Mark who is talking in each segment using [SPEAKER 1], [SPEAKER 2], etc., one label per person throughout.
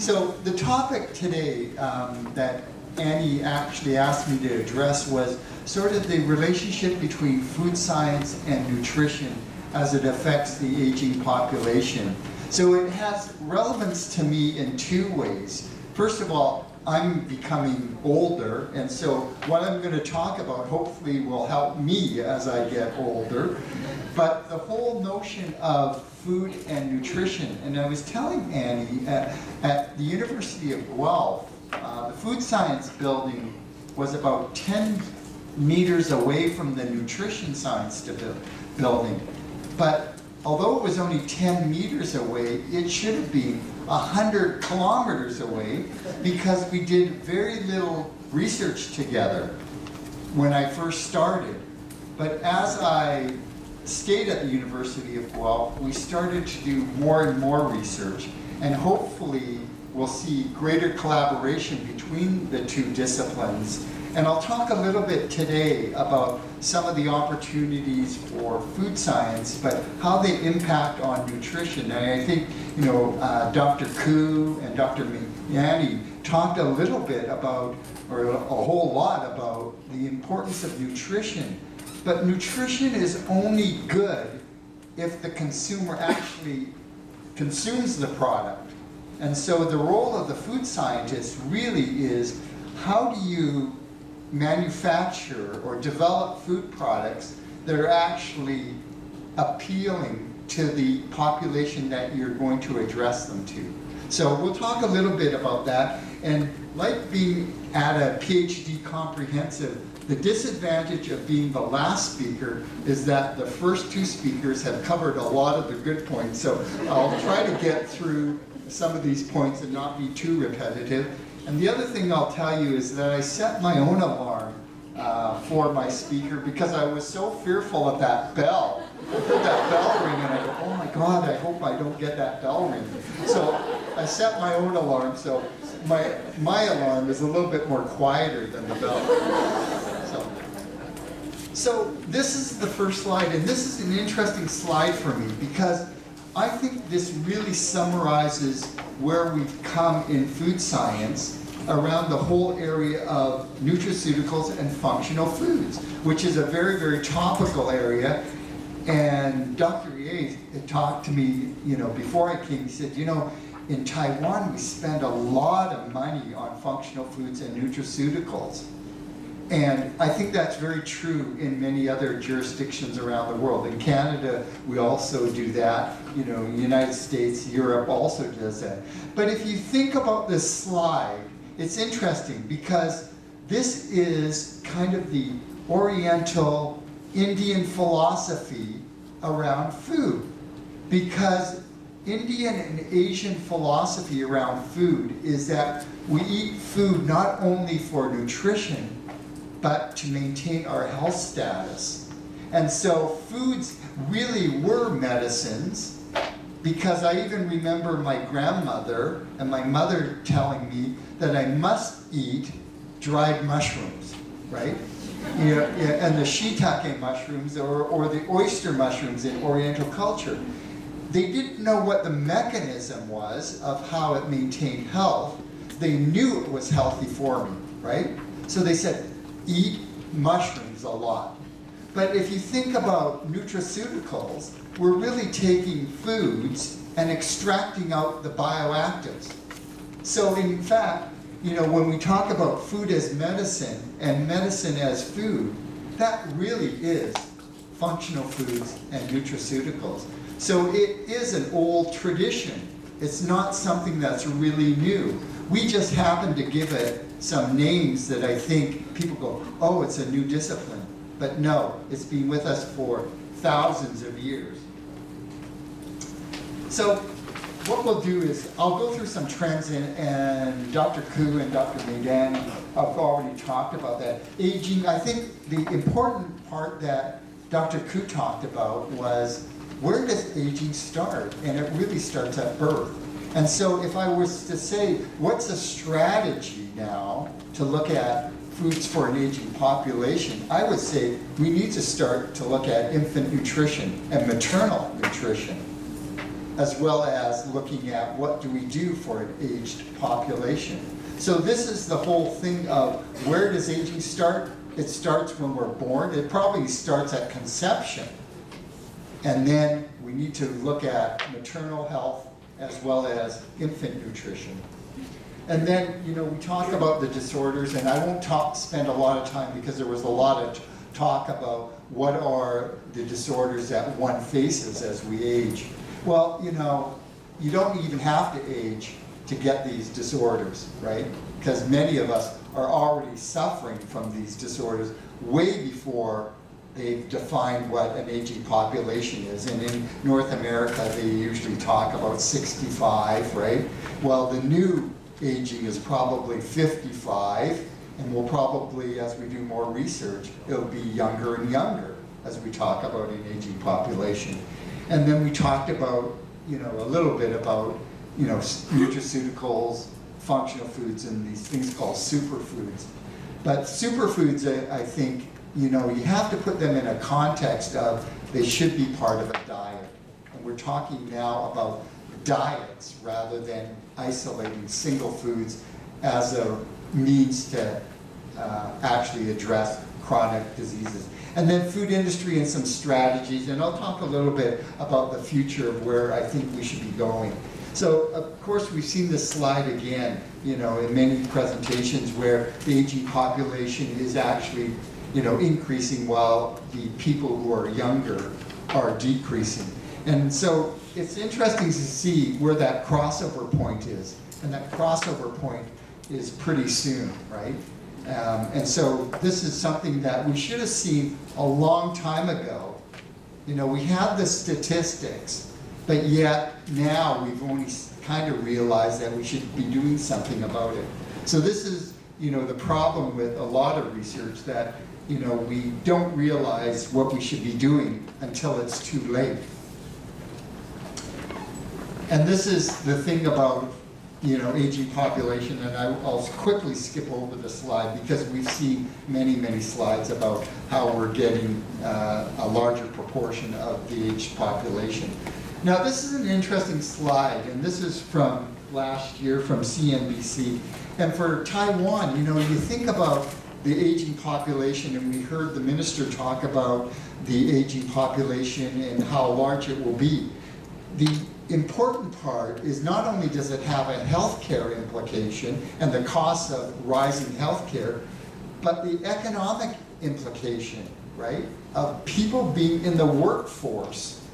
[SPEAKER 1] So the topic today that Annie actually asked me to address was sort of the relationship between food science and nutrition as it affects the aging population. So it has relevance to me in two ways. First of all, I'm becoming older, and so what I'm going to talk about hopefully will help me as I get older. But the whole notion of food and nutrition, and I was telling Annie at the University of Guelph, the food science building was about 10 meters away from the nutrition science building. But although it was only 10 meters away, it should have been 100 kilometers away because we did very little research together when I first started. But as I stayed at the University of Guelph, we started to do more and more research, and hopefully we'll see greater collaboration between the two disciplines. And I'll talk a little bit today about some of the opportunities for food science, but how they impact on nutrition. And I think, you know, Dr. Koo and Dr. Miani talked a little bit about, or a whole lot about, the importance of nutrition. But nutrition is only good if the consumer actually consumes the product. And so the role of the food scientist really is, how do you manufacture or develop food products that are actually appealing to the population that you're going to address them to. So we'll talk a little bit about that. And like being at a PhD comprehensive, the disadvantage of being the last speaker is that the first two speakers have covered a lot of the good points. So I'll try to get through some of these points and not be too repetitive. And the other thing I'll tell you is that I set my own alarm for my speaker because I was so fearful of that bell. I heard that bell ring and I go, oh my God, I hope I don't get that bell ring. So I set my own alarm, so my alarm is a little bit more quieter than the bell. So this is the first slide, and this is an interesting slide for me because I think this really summarizes where we've come in food science around the whole area of nutraceuticals and functional foods, which is a very, very topical area. And Dr. Ye talked to me, you know, before I came, he said, you know, in Taiwan we spend a lot of money on functional foods and nutraceuticals. And I think that's very true in many other jurisdictions around the world. In Canada, we also do that. You know, the United States, Europe also does that. But if you think about this slide, it's interesting because this is kind of the Oriental Indian philosophy around food. Because Indian and Asian philosophy around food is that we eat food not only for nutrition, but to maintain our health status. And so foods really were medicines, because I even remember my grandmother and my mother telling me that I must eat dried mushrooms, right? And the shiitake mushrooms or the oyster mushrooms in Oriental culture. They didn't know what the mechanism was of how it maintained health. They knew it was healthy for me, right? So they said, eat mushrooms a lot. But if you think about nutraceuticals, we're really taking foods and extracting out the bioactives. So in fact, you know, when we talk about food as medicine and medicine as food, that really is functional foods and nutraceuticals. So it is an old tradition. It's not something that's really new. We just happen to give it some names that I think people go, oh, it's a new discipline. But no, it's been with us for thousands of years. So what we'll do is, I'll go through some trends, and Dr. Koo and Dr. Maidan have already talked about that. Aging, I think the important part that Dr. Koo talked about was, where does aging start? And it really starts at birth. And so if I was to say, what's a strategy now to look at foods for an aging population, I would say we need to start to look at infant nutrition and maternal nutrition. as well as looking at what do we do for an aged population. So this is the whole thing of where does aging start? It starts when we're born. It probably starts at conception. And then we need to look at maternal health as well as infant nutrition. And then, you know, we talk about the disorders, and I won't spend a lot of time because there was a lot of talk about what are the disorders that one faces as we age. Well, you know, you don't even have to age to get these disorders, right? Because many of us are already suffering from these disorders way before they've defined what an aging population is. And in North America, they usually talk about 65, right? Well, the new aging is probably 55, and we'll probably, as we do more research, it'll be younger and younger as we talk about an aging population. And then we talked about, you know, a little bit about, you know, nutraceuticals, functional foods, and these things called superfoods. But superfoods, I think, you know, you have to put them in a context of they should be part of a diet. And we're talking now about diets rather than isolating single foods as a means to actually address chronic diseases. And then food industry and some strategies, and I'll talk a little bit about the future of where I think we should be going. So, of course, we've seen this slide again, you know, in many presentations where the aging population is actually, you know, increasing while the people who are younger are decreasing. And so it's interesting to see where that crossover point is. And that crossover point is pretty soon, right? And so this is something that we should have seen a long time ago. You know, we have the statistics, but yet now we've only kind of realized that we should be doing something about it. So this is, you know, the problem with a lot of research, that, you know, we don't realize what we should be doing until it's too late. And this is the thing about, you know, aging population, and I'll quickly skip over the slide because we've seen many, many slides about how we're getting a larger proportion of the aged population. Now, this is an interesting slide, and this is from last year from CNBC. And for Taiwan, you know, you think about the aging population, and we heard the minister talk about the aging population and how large it will be. The important part is not only does it have a healthcare implication and the cost of rising healthcare, but the economic implication, right, of people being in the workforce.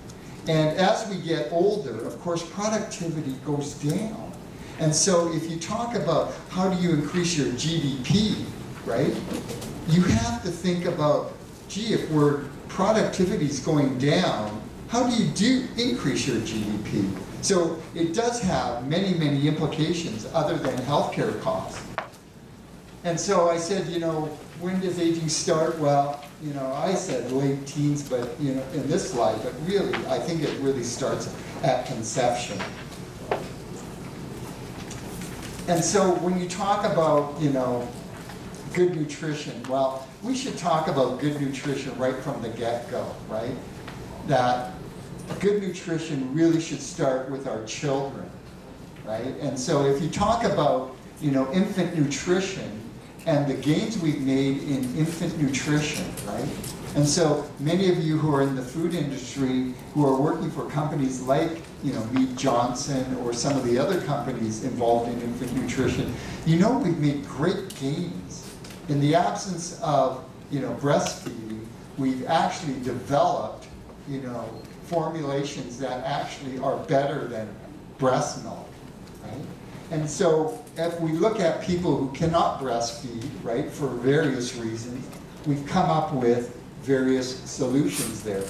[SPEAKER 1] And as we get older, of course, productivity goes down. And so if you talk about how do you increase your GDP, right, you have to think about, gee, if productivity is going down, how do you increase your GDP? So it does have many, many implications other than healthcare costs. And so I said, you know, when does aging start? Well, you know, I said late teens, but, you know, in this slide, but really, I think it really starts at conception. And so when you talk about, you know, good nutrition, well, we should talk about good nutrition right from the get-go, right? That good nutrition really should start with our children, right? And so if you talk about, you know, infant nutrition and the gains we've made in infant nutrition, right? And so many of you who are in the food industry, who are working for companies like, you know, Mead Johnson or some of the other companies involved in infant nutrition, you know we've made great gains. In the absence of, you know, breastfeeding, we've actually developed, you know, formulations that actually are better than breast milk, right? And so if we look at people who cannot breastfeed, right, for various reasons, we've come up with various solutions there.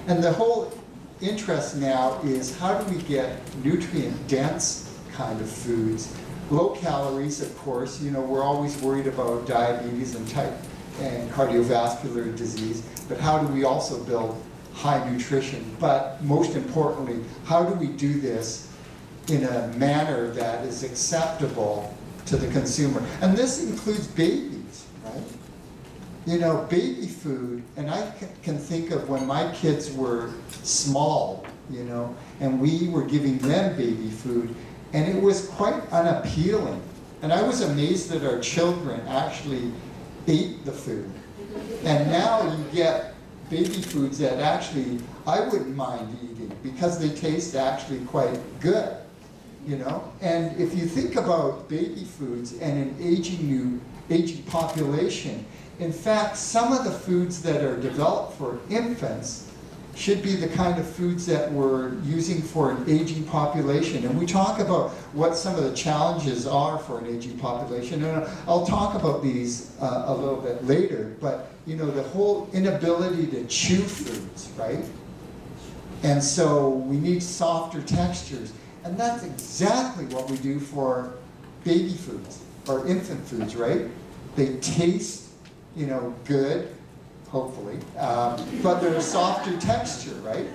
[SPEAKER 1] And the whole interest now is how do we get nutrient-dense kind of foods, low calories, of course. You know, we're always worried about diabetes and cardiovascular disease, but how do we also build high nutrition? But most importantly, how do we do this in a manner that is acceptable to the consumer? And this includes babies, right? You know, baby food, and I can think of when my kids were small, you know, and we were giving them baby food, and it was quite unappealing. And I was amazed that our children actually ate the food. And now you get baby foods that actually I wouldn't mind eating because they taste actually quite good, you know. And if you think about baby foods and an aging population, in fact, some of the foods that are developed for infants should be the kind of foods that we're using for an aging population. And we talk about what some of the challenges are for an aging population. And I'll talk about these a little bit later, but you know, the whole inability to chew foods, right? And so we need softer textures. And that's exactly what we do for baby foods or infant foods, right? They taste, you know, good, hopefully, but they're a softer texture, right?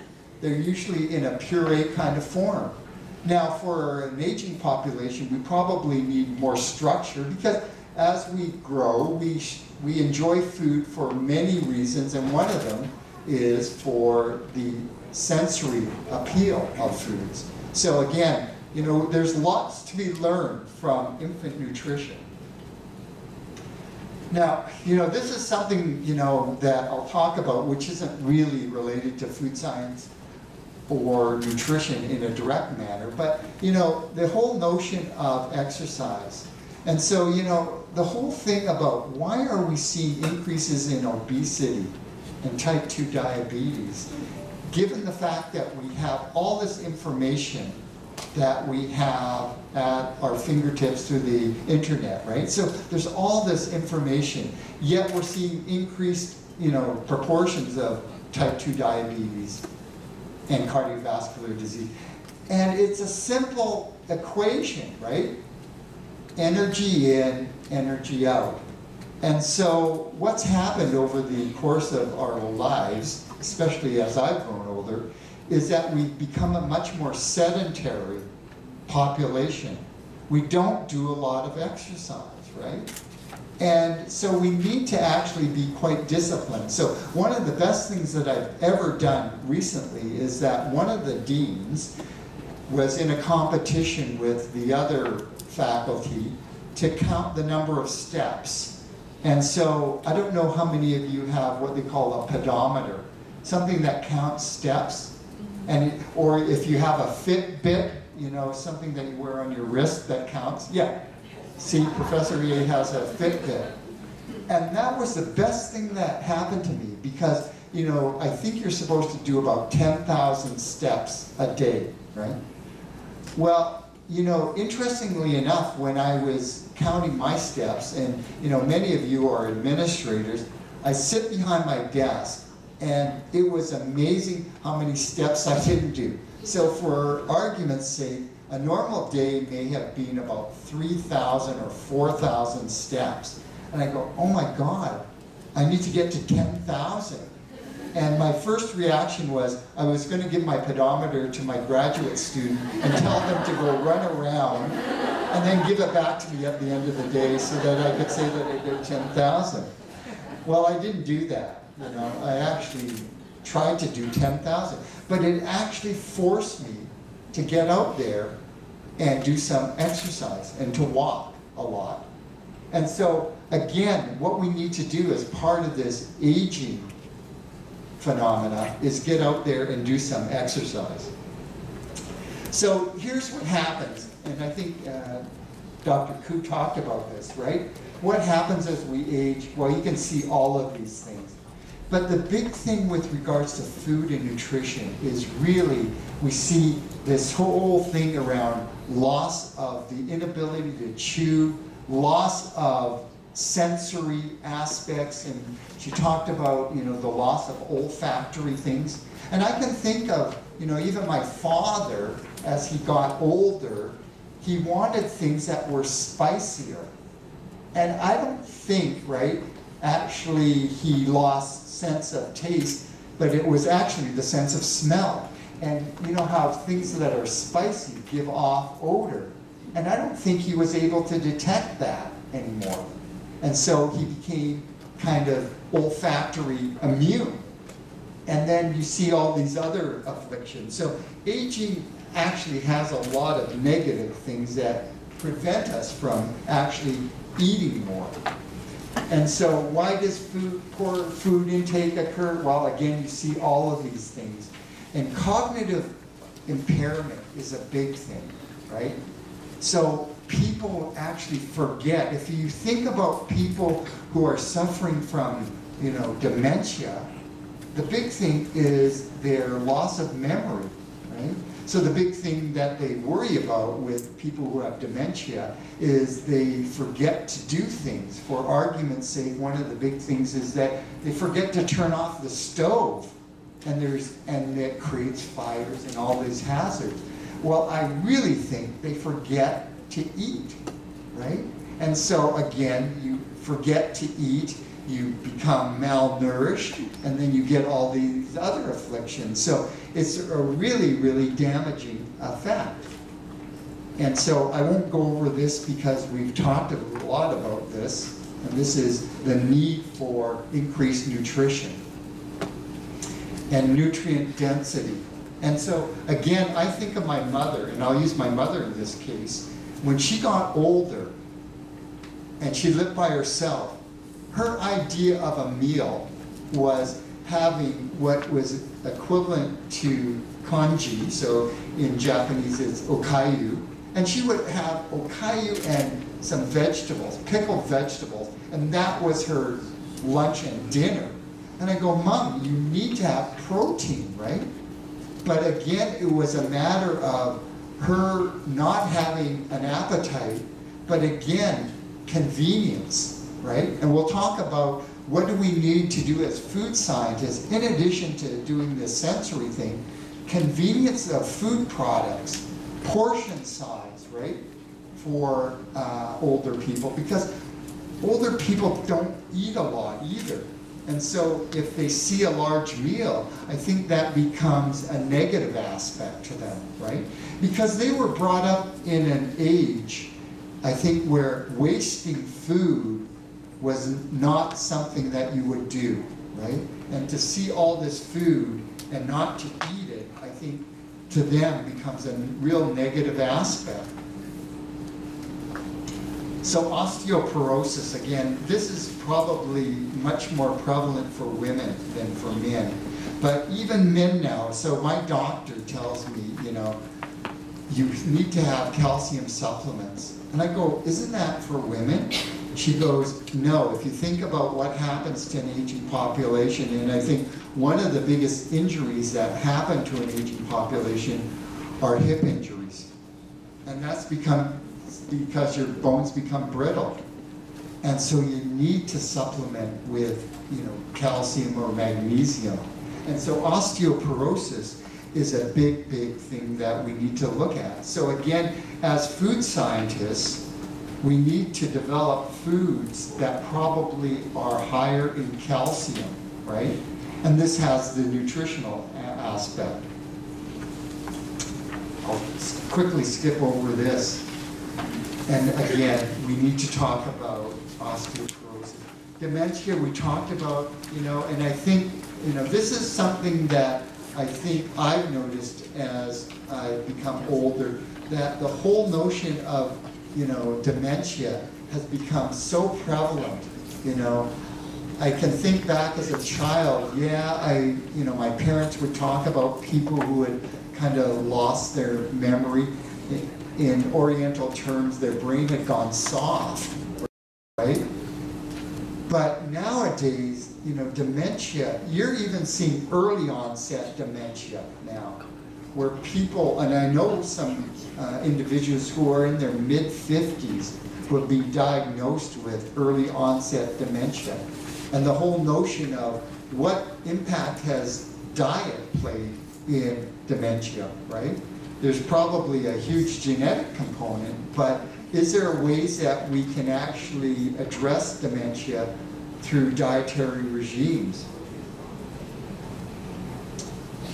[SPEAKER 1] They're usually in a puree kind of form. Now, for an aging population, we probably need more structure because as we grow, we enjoy food for many reasons, and one of them is for the sensory appeal of foods. So again, you know, there's lots to be learned from infant nutrition. Now, you know, this is something, you know, that I'll talk about, which isn't really related to food science or nutrition in a direct manner, but, you know, the whole notion of exercise. And so, you know, the whole thing about why are we seeing increases in obesity and type 2 diabetes, given the fact that we have all this information that we have at our fingertips through the internet, right? So there's all this information, yet we're seeing increased, you know, proportions of type 2 diabetes and cardiovascular disease. And it's a simple equation, right? Energy in, energy out. And so what's happened over the course of our lives, especially as I've grown older, is that we've become a much more sedentary population. We don't do a lot of exercise, right? And so we need to actually be quite disciplined. So one of the best things that I've ever done recently is that one of the deans was in a competition with the other faculty to count the number of steps. And so I don't know how many of you have what they call a pedometer, something that counts steps. And or if you have a Fitbit, you know, something that you wear on your wrist that counts. Yeah. See, Professor E has a Fitbit. And that was the best thing that happened to me because, you know, I think you're supposed to do about 10,000 steps a day, right? Well, you know, interestingly enough, when I was counting my steps, and, you know, many of you are administrators, I sit behind my desk, and it was amazing how many steps I didn't do. So for argument's sake, a normal day may have been about 3,000 or 4,000 steps. And I go, oh my God, I need to get to 10,000. And my first reaction was, I was going to give my pedometer to my graduate student and tell them to go run around and then give it back to me at the end of the day so that I could say that I did 10,000. Well, I didn't do that. You know, I actually tried to do 10,000, but it actually forced me to get out there and do some exercise and to walk a lot. And so, again, what we need to do as part of this aging phenomena is get out there and do some exercise. So here's what happens, and I think Dr. Koo talked about this, right? What happens as we age? Well, you can see all of these things. But the big thing with regards to food and nutrition is really, we see this whole thing around loss of the inability to chew, loss of sensory aspects, and she talked about, you know, the loss of olfactory things. And I can think of, you know, even my father, as he got older, he wanted things that were spicier. And I don't think, right, actually he lost sense of taste, but it was actually the sense of smell. And you know how things that are spicy give off odor. And I don't think he was able to detect that anymore. And so he became kind of olfactory immune. And then you see all these other afflictions. So aging actually has a lot of negative things that prevent us from actually eating more. And so why does poor food intake occur? Well, again, you see all of these things. And cognitive impairment is a big thing, right? So people actually forget. If you think about people who are suffering from, dementia, the big thing is their loss of memory, right? So the big thing that they worry about with people who have dementia is they forget to do things. For argument's sake, one of the big things is that they forget to turn off the stove, and it creates fires and all these hazards. Well, I really think they forget to eat, right? And so again, you forget to eat, you become malnourished, and then you get all these other afflictions. So it's a really, really damaging effect. And so I won't go over this because we've talked a lot about this, and this is the need for increased nutrition and nutrient density. And so again, I think of my mother, and I'll use my mother in this case. When she got older and she lived by herself, her idea of a meal was having what was equivalent to kanji, so in Japanese it's okayu, and she would have okayu and some vegetables, pickled vegetables, and that was her lunch and dinner. And I go, Mom, you need to have protein, right? But again, it was a matter of her not having an appetite, but again, convenience, right? And we'll talk about what do we need to do as food scientists, in addition to doing this sensory thing, convenience of food products, portion size, right, for older people, because older people don't eat a lot either. And so if they see a large meal, I think that becomes a negative aspect to them, right? Because they were brought up in an age, I think, where wasting food was not something that you would do, right? And to see all this food and not to eat it, I think to them becomes a real negative aspect. So osteoporosis, again, this is probably much more prevalent for women than for men. But even men now, so my doctor tells me, you need to have calcium supplements. And I go, isn't that for women? She goes, no, if you think about what happens to an aging population, and I think one of the biggest injuries that happen to an aging population are hip injuries. And that's because your bones become brittle. And so you need to supplement with, calcium or magnesium. And so osteoporosis is a big, big thing that we need to look at. So again, as food scientists, we need to develop foods that probably are higher in calcium, right? And this has the nutritional aspect. I'll quickly skip over this. And again, we need to talk about osteoporosis. Dementia, we talked about, and I think, this is something that I think I've noticed as I've become older, that the whole notion of, dementia has become so prevalent, I can think back as a child, my parents would talk about people who had kind of lost their memory. In Oriental terms, their brain had gone soft, right? But nowadays, dementia, you're even seeing early onset dementia now, where people, and I know some individuals who are in their mid-50s who have been diagnosed with early onset dementia. And the whole notion of what impact has diet played in dementia, right? There's probably a huge genetic component, but is there ways that we can actually address dementia through dietary regimes?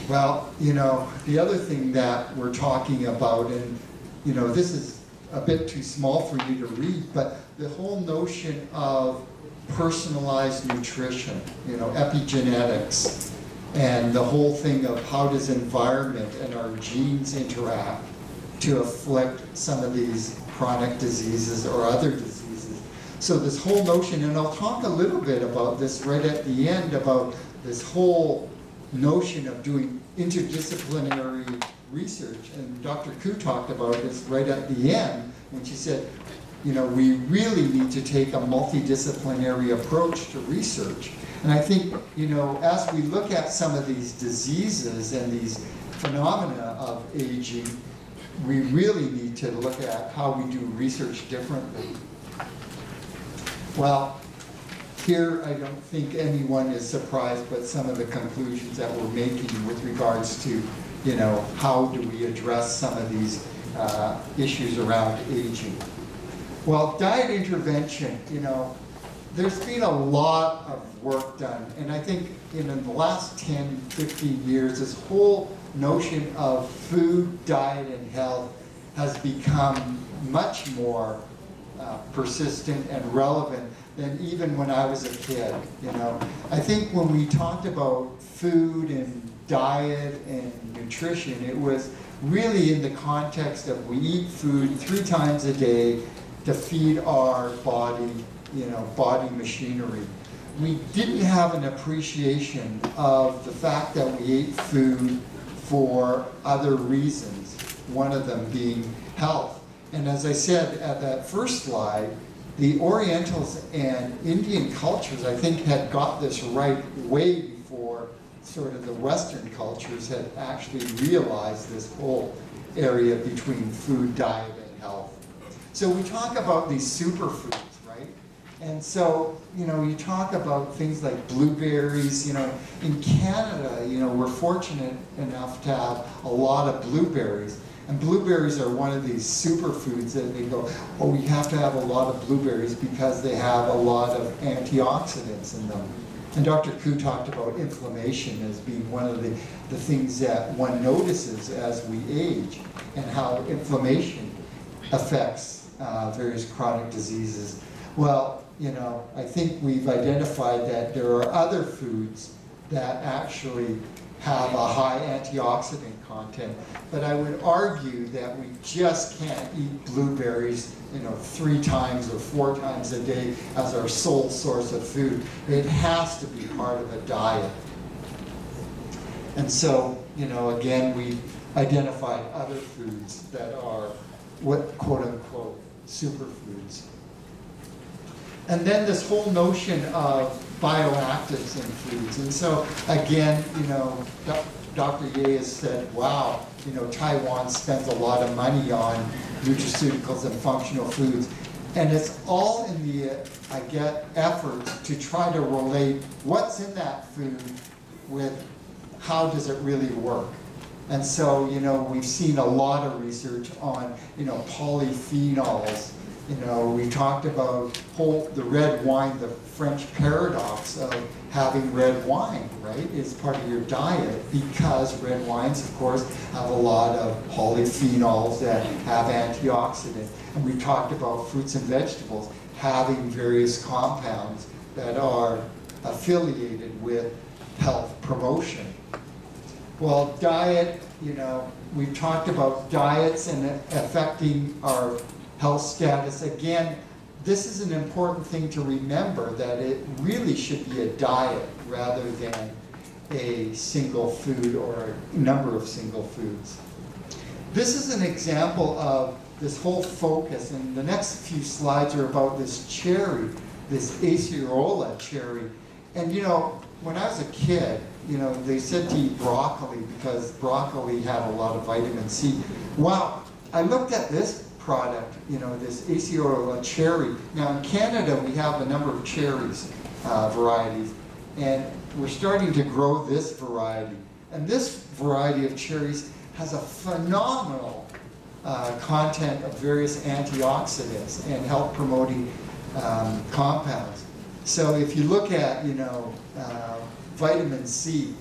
[SPEAKER 1] Well, the other thing that we're talking about, and this is a bit too small for you to read, but the whole notion of personalized nutrition, epigenetics. and the whole thing of how does environment and our genes interact to afflict some of these chronic diseases or other diseases. So this whole notion, and I'll talk a little bit about this right at the end, about this whole notion of doing interdisciplinary research, and Dr. Koo talked about this right at the end when she said, you know, we really need to take a multidisciplinary approach to research. And I think, you know, as we look at some of these diseases and these phenomena of aging, we really need to look at how we do research differently. Well, here I don't think anyone is surprised by some of the conclusions that we're making with regards to, you know, how do we address some of these issues around aging. Well, diet intervention, you know, there's been a lot of work done, and I think in the last 10, 15 years, this whole notion of food, diet, and health has become much more persistent and relevant than even when I was a kid, you know. I think when we talked about food and diet and nutrition, it was really in the context of we eat food 3 times a day to feed our body, you know, body machinery. We didn't have an appreciation of the fact that we ate food for other reasons, one of them being health. And as I said at that first slide, the Orientals and Indian cultures, I think, had got this right way before sort of the Western cultures had actually realized this whole area between food, diet, and health. So we talk about these superfoods, right? And so, you know, you talk about things like blueberries, you know, in Canada, you know, we're fortunate enough to have a lot of blueberries. And blueberries are one of these superfoods that they go, oh, we have to have a lot of blueberries because they have a lot of antioxidants in them. And Dr. Koo talked about inflammation as being one of the things that one notices as we age, and how inflammation affects various chronic diseases. Well, you know, I think we've identified that there are other foods that actually have a high antioxidant content, but I would argue that we just can't eat blueberries, you know, 3 times or 4 times a day as our sole source of food. It has to be part of a diet. And so, you know, again, we identified other foods that are what, quote unquote, superfoods. And then this whole notion of bioactives in foods. And so again, you know, Dr. Ye has said, wow, you know, Taiwan spends a lot of money on nutraceuticals and functional foods. And it's all in the, I get, effort to try to relate what's in that food with how does it really work. And so, you know, we've seen a lot of research on, you know, polyphenols. You know, we talked about the red wine, the French paradox of having red wine, right, is part of your diet, because red wines, of course, have a lot of polyphenols that have antioxidants. And we talked about fruits and vegetables having various compounds that are affiliated with health promotion. Well, diet, you know, we've talked about diets and affecting our health status. Again, this is an important thing to remember, that it really should be a diet rather than a single food or a number of single foods. This is an example of this whole focus, and the next few slides are about this cherry, this Acerola cherry. And you know, when I was a kid, you know, they said to eat broccoli because broccoli had a lot of vitamin C. Wow, I looked at this product, you know, this Acerola cherry. Now in Canada we have a number of cherries varieties, and we're starting to grow this variety. And this variety of cherries has a phenomenal content of various antioxidants and health promoting compounds. So if you look at, you know, vitamin C,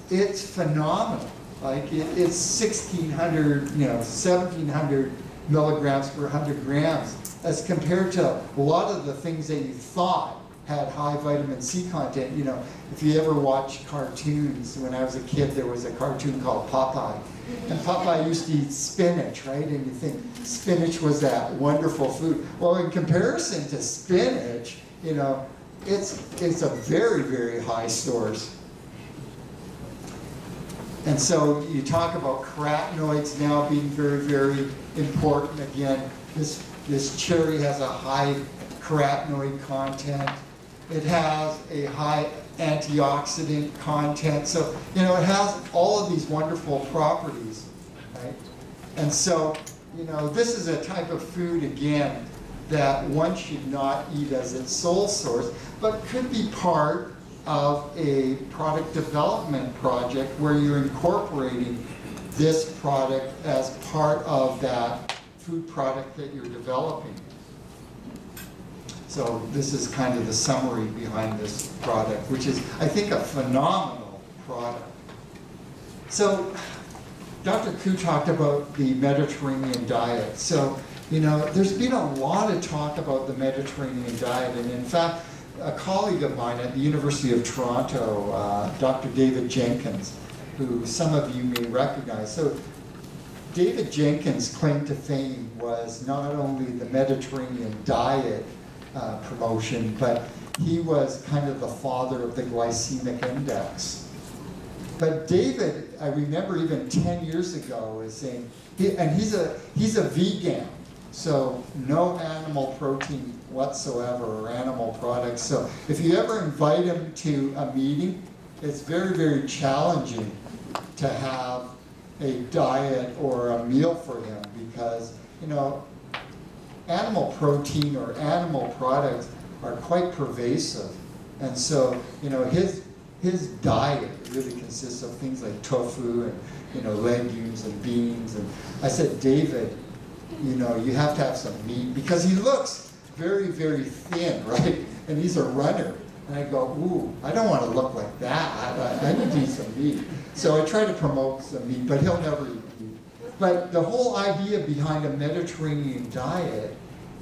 [SPEAKER 1] it's phenomenal. Like it's 1,600, you know, 1,700 milligrams per 100 grams, as compared to a lot of the things that you thought had high vitamin C content. You know, if you ever watch cartoons, when I was a kid, there was a cartoon called Popeye. And Popeye used to eat spinach, right? And you think spinach was that wonderful food. Well, in comparison to spinach, you know, it's a very, very high source. And so you talk about carotenoids now being very, very important. Again, this cherry has a high carotenoid content. It has a high antioxidant content. So, you know, it has all of these wonderful properties, right? And so, you know, this is a type of food, again, that one should not eat as its sole source, but could be part of a product development project where you're incorporating this product as part of that food product that you're developing. So this is kind of the summary behind this product, which is, I think, a phenomenal product. So Dr. Koo talked about the Mediterranean diet. So, you know, there's been a lot of talk about the Mediterranean diet, and in fact, a colleague of mine at the University of Toronto, Dr. David Jenkins, who some of you may recognize. So David Jenkins' claim to fame was not only the Mediterranean diet promotion, but he was kind of the father of the glycemic index. But David, I remember even 10 years ago, is saying, and he's a vegan, so no animal protein whatsoever or animal products. So if you ever invite him to a meeting, it's very, very challenging to have a diet or a meal for him because, you know, animal protein or animal products are quite pervasive. And so, you know, his diet really consists of things like tofu and, you know, legumes and beans. And I said, David, you know, you have to have some meat because he looks very, very thin, right? And he's a runner. And I go, ooh, I don't want to look like that. I need to eat some meat. So I try to promote some meat, but he'll never eat meat. But the whole idea behind a Mediterranean diet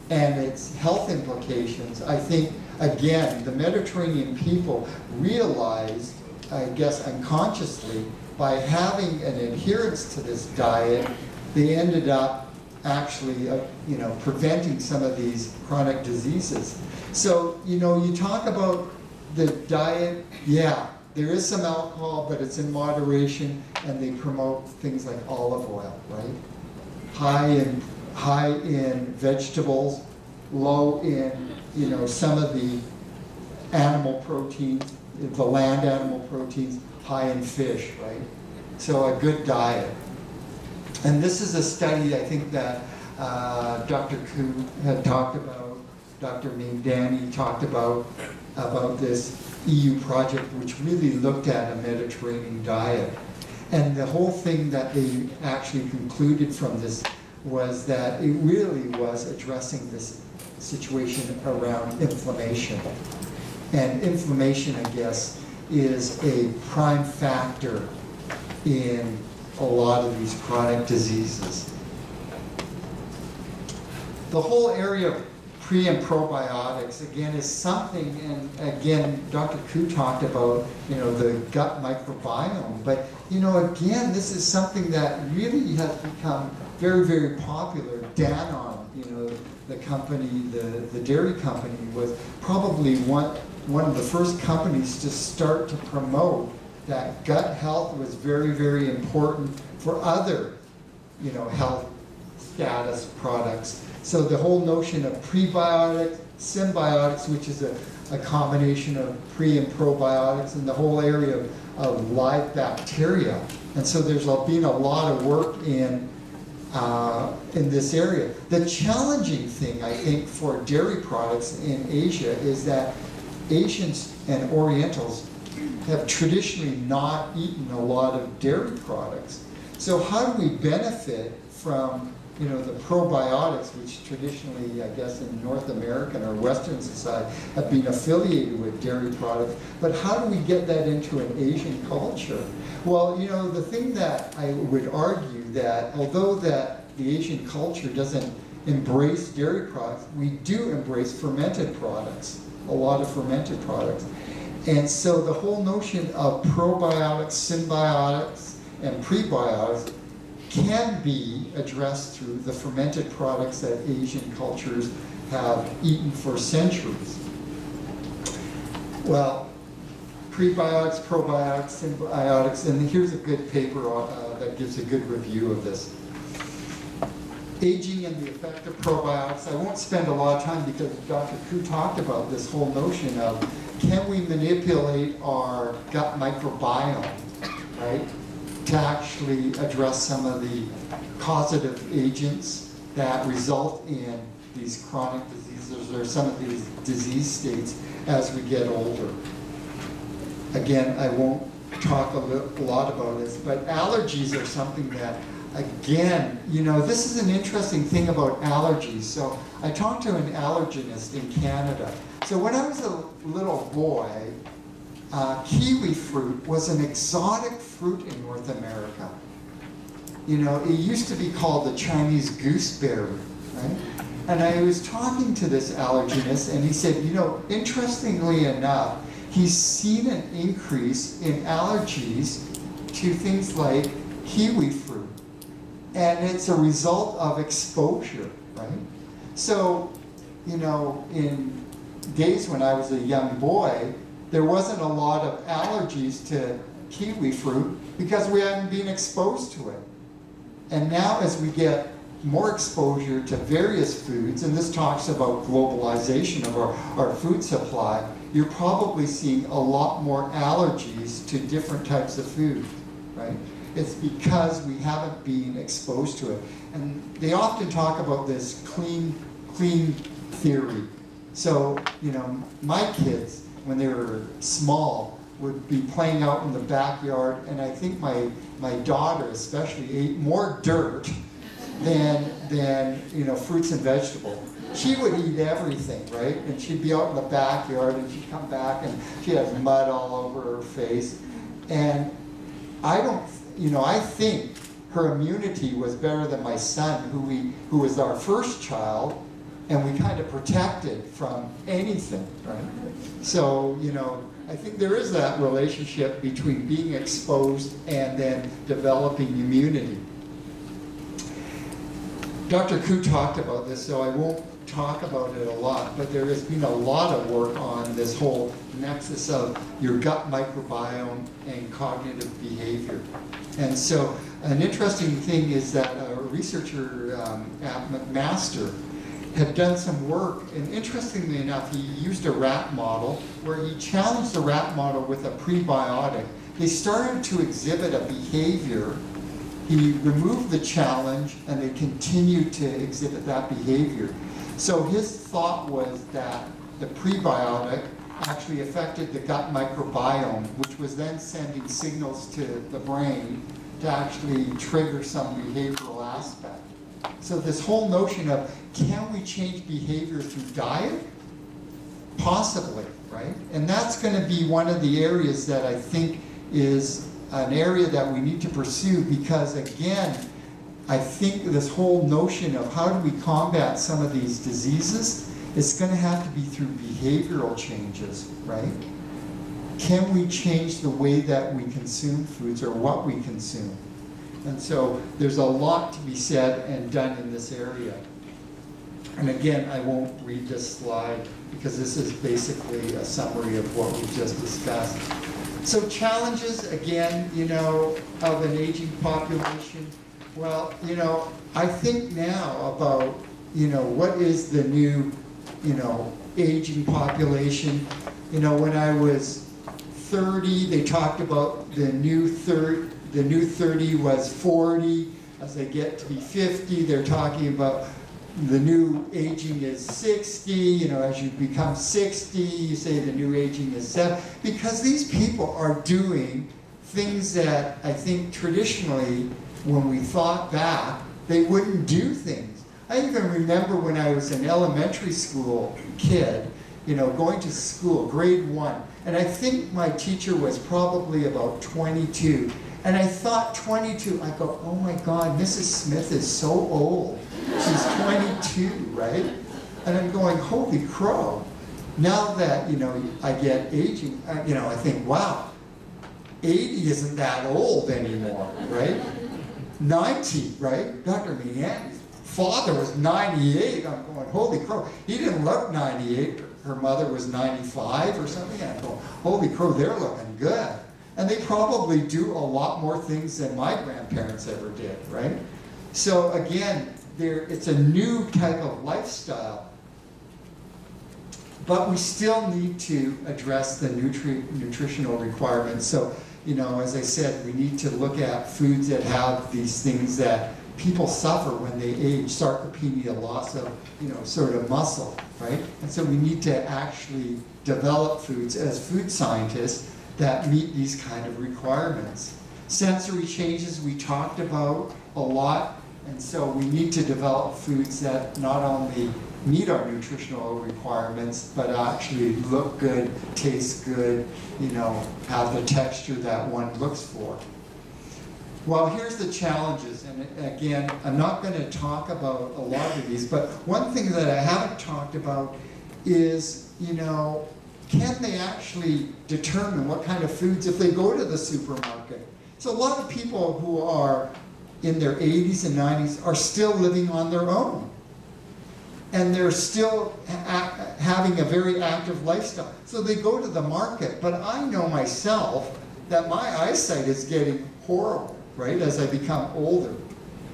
[SPEAKER 1] and its health implications, I think, again, the Mediterranean people realized, I guess unconsciously, by having an adherence to this diet, they ended up actually, you know, preventing some of these chronic diseases. So, you know, you talk about the diet, yeah, there is some alcohol, but it's in moderation, and they promote things like olive oil, right? High in vegetables, low in, you know, some of the animal proteins, the land animal proteins, high in fish, right? So a good diet. And this is a study, I think, that Dr. Koo had talked about, Dr. Danny talked about this EU project, which really looked at a Mediterranean diet. And the whole thing that they actually concluded from this was that it really was addressing this situation around inflammation. And inflammation, I guess, is a prime factor in a lot of these chronic diseases. The whole area of pre and probiotics, again, is something, and again, Dr. Koo talked about, you know, the gut microbiome, but, you know, again, this is something that really has become very, very popular. Danone, you know, the company, the dairy company, was probably one of the first companies to start to promote that gut health was very, very important for other, you know, health status products. So the whole notion of prebiotics, symbiotics, which is a combination of pre and probiotics, and the whole area of live bacteria. And so there's been a lot of work in this area. The challenging thing, I think, for dairy products in Asia is that Asians and Orientals have traditionally not eaten a lot of dairy products. So how do we benefit from, you know, the probiotics, which traditionally, I guess, in North American or Western society have been affiliated with dairy products, but how do we get that into an Asian culture? Well, you know, the thing that I would argue that although that the Asian culture doesn't embrace dairy products, we do embrace fermented products, a lot of fermented products. And so the whole notion of probiotics, symbiotics, and prebiotics can be addressed through the fermented products that Asian cultures have eaten for centuries. Well, prebiotics, probiotics, symbiotics, and here's a good paper that gives a good review of this. Aging and the effect of probiotics. I won't spend a lot of time because Dr. Koo talked about this whole notion of can we manipulate our gut microbiome, right, to actually address some of the causative agents that result in these chronic diseases or some of these disease states as we get older. Again, I won't talk a lot about this, but allergies are something that, again, you know, this is an interesting thing about allergies. So I talked to an allergenist in Canada. So when I was a little boy, kiwi fruit was an exotic fruit in North America. You know, it used to be called the Chinese gooseberry, right? And I was talking to this allergenist, and he said, you know, interestingly enough, he's seen an increase in allergies to things like kiwi fruit. And it's a result of exposure, right? So, you know, in days when I was a young boy, there wasn't a lot of allergies to kiwi fruit because we hadn't been exposed to it. And now as we get more exposure to various foods, and this talks about globalization of our food supply, you're probably seeing a lot more allergies to different types of food, right? It's because we haven't been exposed to it. And they often talk about this clean theory. So, you know, my kids, when they were small, would be playing out in the backyard, and I think my daughter especially ate more dirt than you know, fruits and vegetables. She would eat everything, right? And she'd be out in the backyard, and she'd come back, and she has mud all over her face. And I think her immunity was better than my son, who was our first child, and we kind of protected from anything, right? So, you know, I think there is that relationship between being exposed and then developing immunity. Dr. Koo talked about this, so I won't talk about it a lot, but there has been a lot of work on this whole nexus of your gut microbiome and cognitive behavior. And so an interesting thing is that a researcher at McMaster had done some work, and interestingly enough, he used a rat model where he challenged the rat model with a prebiotic. They started to exhibit a behavior. He removed the challenge, and they continued to exhibit that behavior. So his thought was that the prebiotic actually affected the gut microbiome, which was then sending signals to the brain to actually trigger some behavioral aspect. So this whole notion of, can we change behavior through diet? Possibly, right? And that's going to be one of the areas that I think is an area that we need to pursue, because again, I think this whole notion of how do we combat some of these diseases, it's going to have to be through behavioral changes, right? Can we change the way that we consume foods or what we consume? And so there's a lot to be said and done in this area. And again, I won't read this slide because this is basically a summary of what we've just discussed. So challenges, again, you know, of an aging population. Well, you know, I think now about, you know, what is the new, you know, aging population. You know, when I was 30, they talked about the new 30 was 40. As they get to be 50, they're talking about the new aging is 60. You know, as you become 60, you say the new aging is 70. Because these people are doing things that I think traditionally, when we thought back, they wouldn't do things. I even remember when I was an elementary school kid, you know, going to school, grade 1, and I think my teacher was probably about 22. And I thought 22, I go, oh my God, Mrs. Smith is so old. She's 22, right? And I'm going, holy crow. Now that, you know, I get aging, you know, I think, wow, 80 isn't that old anymore, right? 90, right? Dr. Meehan's father was 98. I'm going, holy crow. He didn't look 98. Her mother was 95 or something. I'm going, holy crow, they're looking good. And they probably do a lot more things than my grandparents ever did, right? So again, it's a new type of lifestyle. But we still need to address the nutritional requirements. So, you know, as I said, we need to look at foods that have these things that people suffer when they age, sarcopenia, loss of, you know, sort of muscle, right? And so we need to actually develop foods as food scientists that meet these kind of requirements. Sensory changes we talked about a lot, and so we need to develop foods that not only meet our nutritional requirements, but actually look good, taste good, you know, have the texture that one looks for. Well, here's the challenges, and again, I'm not going to talk about a lot of these, but one thing that I haven't talked about is, you know, can they actually determine what kind of foods if they go to the supermarket? So a lot of people who are in their 80s and 90s are still living on their own. And they're still having a very active lifestyle. So they go to the market, but I know myself that my eyesight is getting horrible, right, as I become older.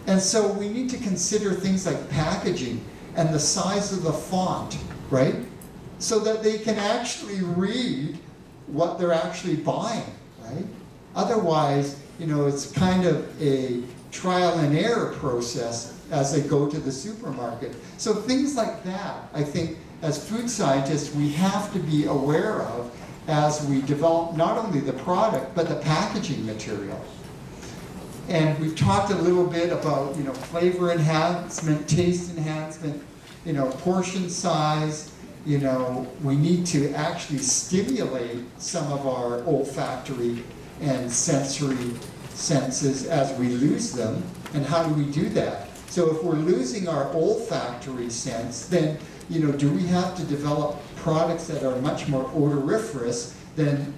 [SPEAKER 1] And so we need to consider things like packaging and the size of the font, right, so that they can actually read what they're actually buying, right? Otherwise, you know, it's kind of a trial and error process as they go to the supermarket. So things like that, I think, as food scientists, we have to be aware of as we develop not only the product, but the packaging material. And we've talked a little bit about, you know, flavor enhancement, taste enhancement, you know, portion size. You know, we need to actually stimulate some of our olfactory and sensory senses as we lose them. And how do we do that? So if we're losing our olfactory sense, then, you know, do we have to develop products that are much more odoriferous than,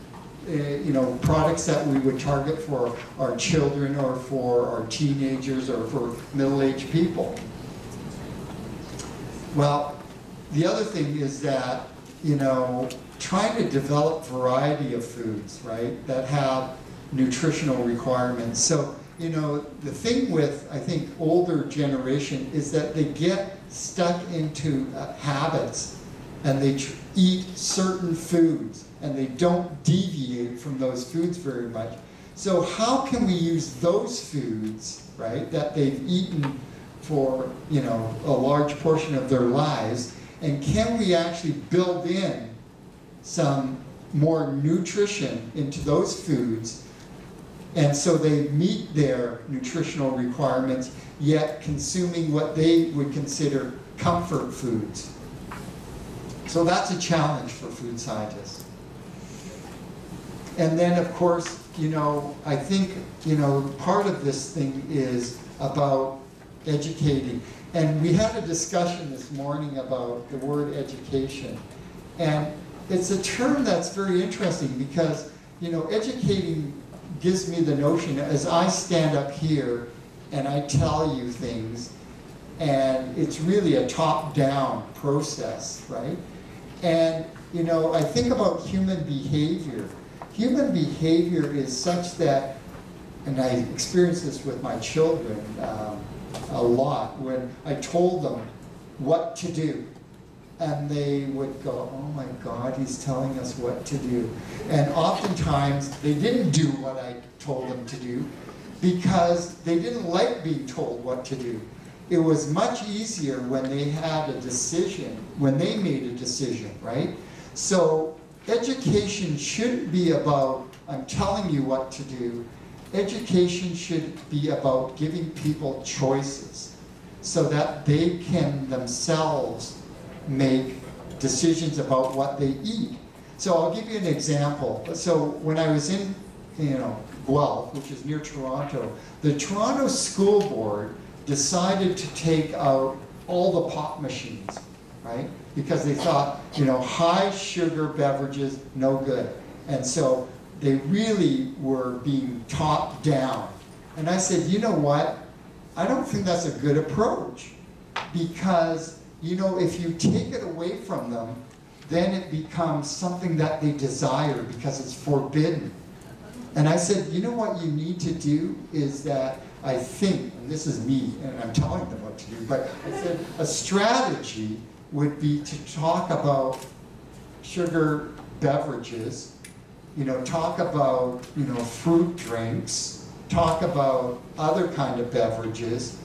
[SPEAKER 1] you know, products that we would target for our children or for our teenagers or for middle-aged people? Well, the other thing is that, you know, trying to develop variety of foods, right, that have nutritional requirements. So, you know, the thing with, I think, older generation is that they get stuck into habits and they eat certain foods and they don't deviate from those foods very much. So how can we use those foods, right, that they've eaten for, you know, a large portion of their lives, and can we actually build in some more nutrition into those foods, and so they meet their nutritional requirements, yet consuming what they would consider comfort foods. So that's a challenge for food scientists. And then, of course, you know, I think, you know, part of this thing is about educating. And we had a discussion this morning about the word education. And it's a term that's very interesting because, you know, educating gives me the notion, as I stand up here and I tell you things, and it's really a top-down process, right? And, you know, I think about human behavior. Human behavior is such that, and I experience this with my children a lot, when I told them what to do, and they would go, oh my God, he's telling us what to do. And oftentimes, they didn't do what I told them to do because they didn't like being told what to do. It was much easier when they had a decision, when they made a decision, right? So education shouldn't be about, I'm telling you what to do. Education should be about giving people choices so that they can themselves make decisions about what they eat. So I'll give you an example. So when I was in, you know, Guelph, which is near Toronto, the Toronto School Board decided to take out all the pop machines, right? Because they thought, you know, high sugar beverages, no good. And so they really were being top down. And I said, you know what? I don't think that's a good approach, because, you know, if you take it away from them, then it becomes something that they desire because it's forbidden. And I said, you know what you need to do is that, I think, and this is me, and I'm telling them what to do, but I said a strategy would be to talk about sugar beverages, you know, talk about, you know, fruit drinks, talk about other kind of beverages,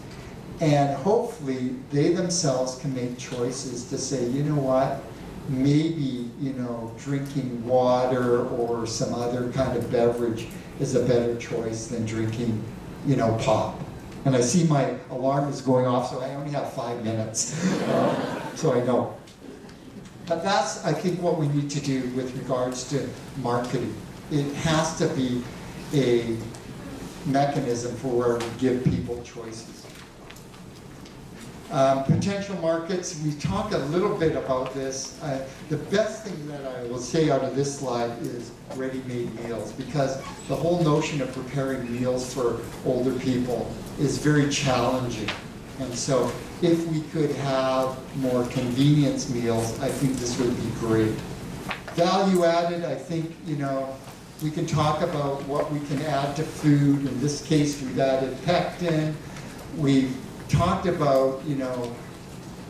[SPEAKER 1] and hopefully they themselves can make choices to say, you know what, maybe, you know, drinking water or some other kind of beverage is a better choice than drinking, you know, pop. And I see my alarm is going off, so I only have 5 minutes, so I know. But that's, I think, what we need to do with regards to marketing. It has to be a mechanism for where we give people choices. Potential markets, we talk a little bit about this. The best thing that I will say out of this slide is ready-made meals, because the whole notion of preparing meals for older people is very challenging. And so if we could have more convenience meals, I think this would be great. Value added, I think, you know, we can talk about what we can add to food. In this case, we've added pectin. We've talked about, you know,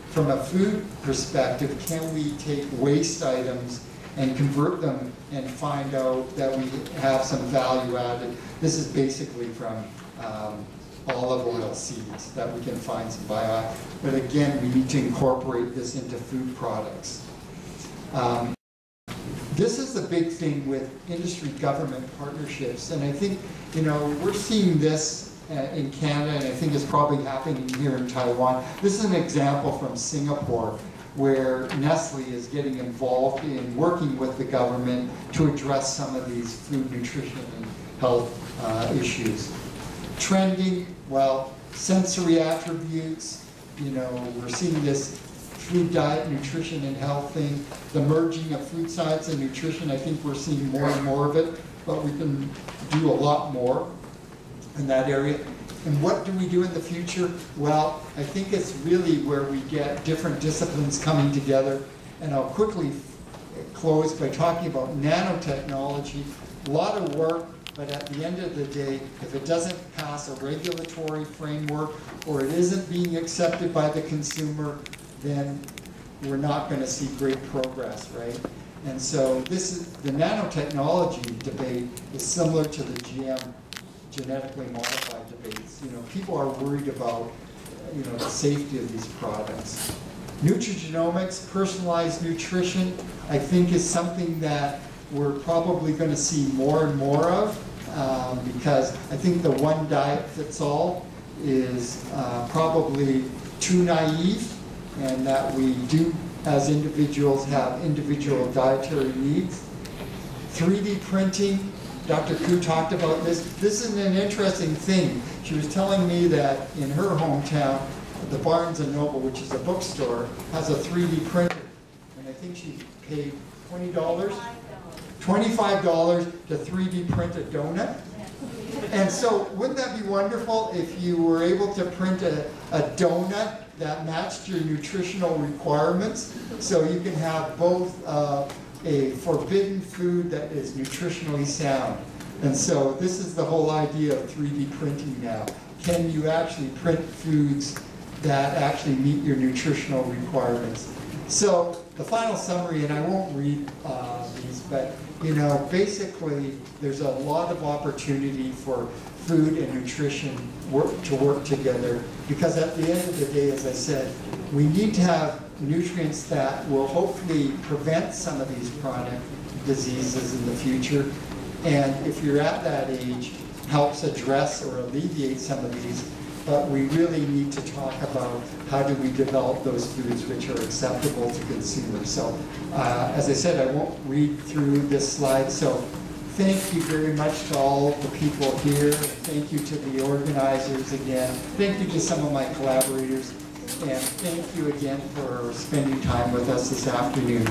[SPEAKER 1] from a food perspective, can we take waste items and convert them and find out that we have some value added? This is basically from olive oil seeds that we can find some bio. But again, we need to incorporate this into food products. This is the big thing with industry-government partnerships, and I think, you know, we're seeing this in Canada, and I think it's probably happening here in Taiwan. This is an example from Singapore, where Nestle is getting involved in working with the government to address some of these food, nutrition, and health issues. Trending, well, sensory attributes, you know, we're seeing this food, diet, nutrition, and health thing. The merging of food science and nutrition, I think we're seeing more and more of it, but we can do a lot more in that area. And what do we do in the future? Well, I think it's really where we get different disciplines coming together. And I'll quickly close by talking about nanotechnology. A lot of work, but at the end of the day, if it doesn't pass a regulatory framework or it isn't being accepted by the consumer, then we're not going to see great progress, right? And so this is, the nanotechnology debate is similar to the GM, genetically modified debates. You know, people are worried about, you know, the safety of these products. Nutrigenomics, personalized nutrition, I think is something that we're probably going to see more and more of, because I think the one diet fits all is probably too naive, and that we do, as individuals, have individual dietary needs. 3D printing, Dr. Koo talked about this. This is an interesting thing. She was telling me that in her hometown, the Barnes & Noble, which is a bookstore, has a 3D printer. And I think she paid $20? $25 to 3D print a donut. And so wouldn't that be wonderful if you were able to print a donut that matched your nutritional requirements, so you can have both a forbidden food that is nutritionally sound. And so this is the whole idea of 3D printing now. Can you actually print foods that actually meet your nutritional requirements? So the final summary, and I won't read these, but you know, basically there's a lot of opportunity for food and nutrition to work together, because at the end of the day, as I said, we need to have nutrients that will hopefully prevent some of these chronic diseases in the future, and if you're at that age, helps address or alleviate some of these. But we really need to talk about how do we develop those foods which are acceptable to consumers. So as I said, I won't read through this slide. So Thank you very much to all the people here. Thank you to the organizers again. Thank you to some of my collaborators. And thank you again for spending time with us this afternoon.